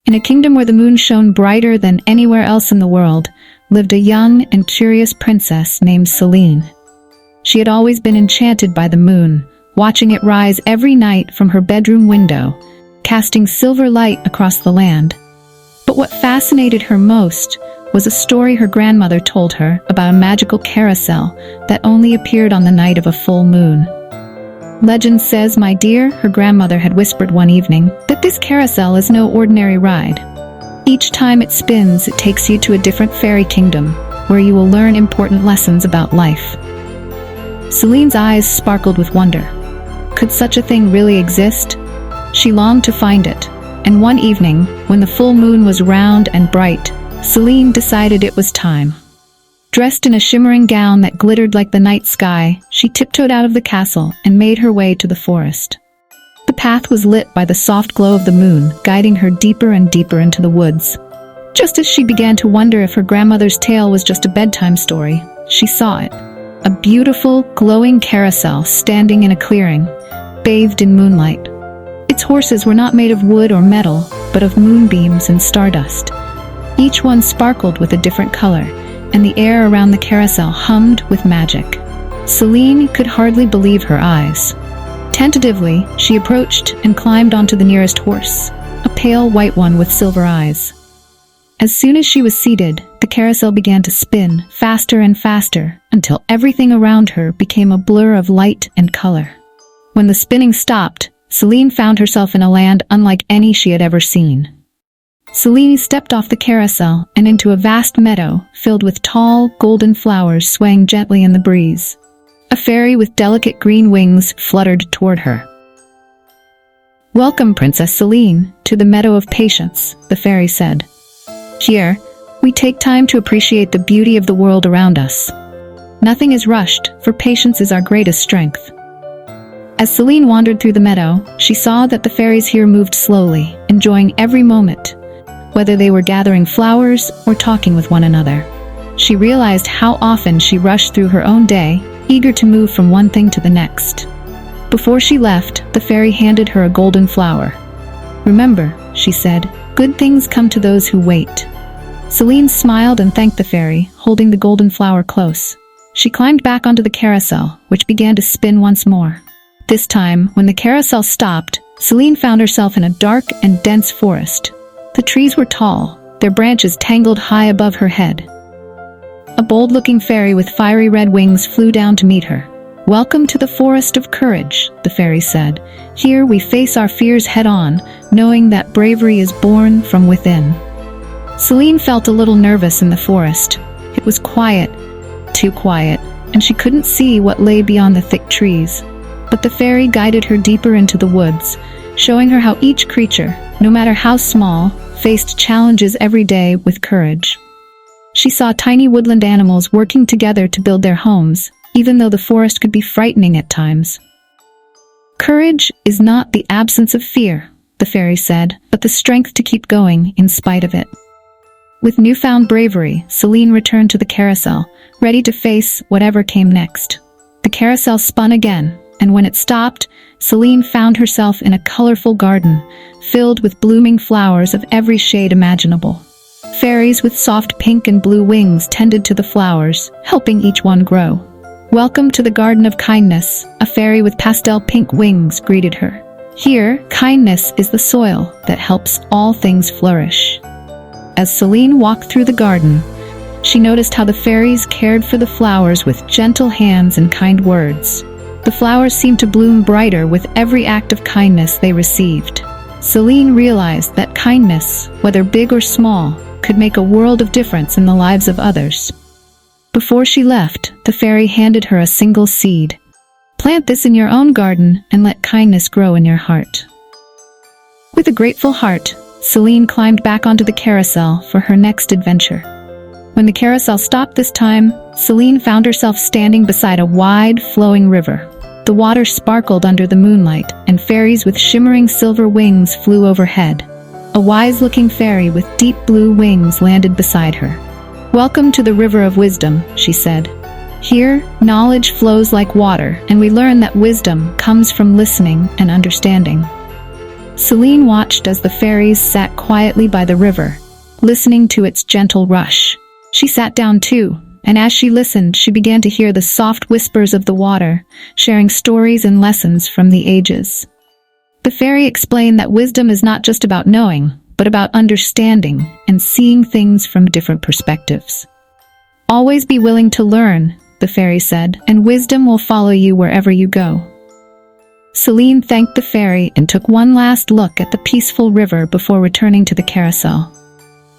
In a kingdom where the moon shone brighter than anywhere else in the world, lived a young and curious princess named Selene. She had always been enchanted by the moon, watching it rise every night from her bedroom window, casting silver light across the land. But what fascinated her most was a story her grandmother told her about a magical carousel that only appeared on the night of a full moon. Legend says, my dear, her grandmother had whispered one evening, that this carousel is no ordinary ride. Each time it spins, it takes you to a different fairy kingdom, where you will learn important lessons about life. Selene's eyes sparkled with wonder. Could such a thing really exist? She longed to find it, and one evening, when the full moon was round and bright, Selene decided it was time. Dressed in a shimmering gown that glittered like the night sky, she tiptoed out of the castle and made her way to the forest. The path was lit by the soft glow of the moon, guiding her deeper and deeper into the woods. Just as she began to wonder if her grandmother's tale was just a bedtime story, she saw it. A beautiful, glowing carousel standing in a clearing, bathed in moonlight. Its horses were not made of wood or metal, but of moonbeams and stardust. Each one sparkled with a different color, and the air around the carousel hummed with magic. Selene could hardly believe her eyes. Tentatively, she approached and climbed onto the nearest horse, a pale white one with silver eyes. As soon as she was seated, the carousel began to spin faster and faster until everything around her became a blur of light and color. When the spinning stopped, Selene found herself in a land unlike any she had ever seen. Selene stepped off the carousel and into a vast meadow filled with tall, golden flowers swaying gently in the breeze. A fairy with delicate green wings fluttered toward her. "Welcome, Princess Selene, to the Meadow of Patience," the fairy said. "Here, we take time to appreciate the beauty of the world around us. Nothing is rushed, for patience is our greatest strength." As Selene wandered through the meadow, she saw that the fairies here moved slowly, enjoying every moment, whether they were gathering flowers or talking with one another. She realized how often she rushed through her own day, eager to move from one thing to the next. Before she left, the fairy handed her a golden flower. "Remember," she said, "good things come to those who wait." Selene smiled and thanked the fairy, holding the golden flower close. She climbed back onto the carousel, which began to spin once more. This time, when the carousel stopped, Selene found herself in a dark and dense forest. The trees were tall, their branches tangled high above her head. A bold-looking fairy with fiery red wings flew down to meet her. "Welcome to the Forest of Courage," the fairy said. "Here we face our fears head-on, knowing that bravery is born from within." Selene felt a little nervous in the forest. It was quiet, too quiet, and she couldn't see what lay beyond the thick trees. But the fairy guided her deeper into the woods, showing her how each creature, no matter how small, faced challenges every day with courage. She saw tiny woodland animals working together to build their homes, even though the forest could be frightening at times. "Courage is not the absence of fear," the fairy said, "but the strength to keep going in spite of it." With newfound bravery, Selene returned to the carousel, ready to face whatever came next. The carousel spun again, and when it stopped, Selene found herself in a colorful garden, filled with blooming flowers of every shade imaginable. Fairies with soft pink and blue wings tended to the flowers, helping each one grow. "Welcome to the Garden of Kindness," a fairy with pastel pink wings greeted her. "Here, kindness is the soil that helps all things flourish." As Selene walked through the garden, she noticed how the fairies cared for the flowers with gentle hands and kind words. The flowers seemed to bloom brighter with every act of kindness they received. Selene realized that kindness, whether big or small, could make a world of difference in the lives of others. Before she left, the fairy handed her a single seed. "Plant this in your own garden and let kindness grow in your heart." With a grateful heart, Selene climbed back onto the carousel for her next adventure. When the carousel stopped this time, Selene found herself standing beside a wide, flowing river. The water sparkled under the moonlight, and fairies with shimmering silver wings flew overhead. A wise-looking fairy with deep blue wings landed beside her. "Welcome to the River of Wisdom," she said. "Here, knowledge flows like water, and we learn that wisdom comes from listening and understanding." Selene watched as the fairies sat quietly by the river, listening to its gentle rush. She sat down too, and as she listened, she began to hear the soft whispers of the water, sharing stories and lessons from the ages. The fairy explained that wisdom is not just about knowing, but about understanding and seeing things from different perspectives. Always be willing to learn, the fairy said, and wisdom will follow you wherever you go. Selene thanked the fairy and took one last look at the peaceful river before returning to the carousel.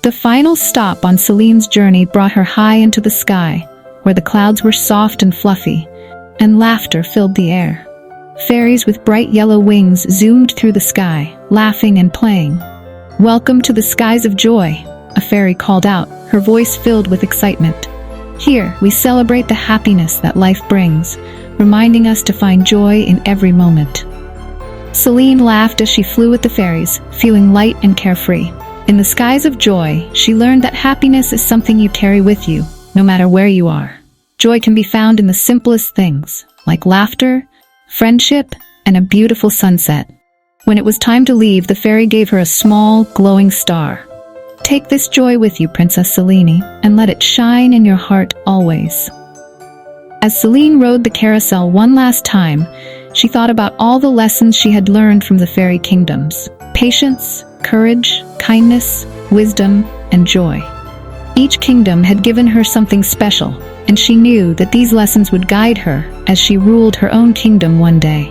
The final stop on Selene's journey brought her high into the sky, where the clouds were soft and fluffy, and laughter filled the air. Fairies with bright yellow wings zoomed through the sky, laughing and playing. "Welcome to the skies of joy," a fairy called out, her voice filled with excitement. "Here, we celebrate the happiness that life brings, reminding us to find joy in every moment." Selene laughed as she flew with the fairies, feeling light and carefree. In the skies of joy, she learned that happiness is something you carry with you, no matter where you are. Joy can be found in the simplest things, like laughter, friendship, and a beautiful sunset. When it was time to leave, the fairy gave her a small, glowing star. "Take this joy with you, Princess Selene, and let it shine in your heart always." As Selene rode the carousel one last time, she thought about all the lessons she had learned from the fairy kingdoms: patience, courage, kindness, wisdom, and joy. Each kingdom had given her something special, and she knew that these lessons would guide her as she ruled her own kingdom one day.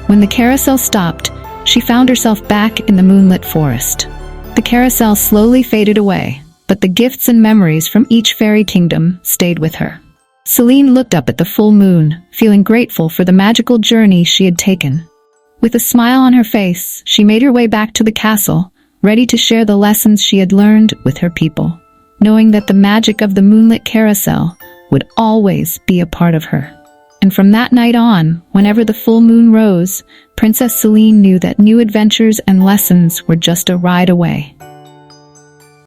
When the carousel stopped, she found herself back in the moonlit forest. The carousel slowly faded away, but the gifts and memories from each fairy kingdom stayed with her. Selene looked up at the full moon, feeling grateful for the magical journey she had taken. With a smile on her face, she made her way back to the castle, ready to share the lessons she had learned with her people, knowing that the magic of the Moonlit Carousel would always be a part of her. And from that night on, whenever the full moon rose, Princess Selene knew that new adventures and lessons were just a ride away.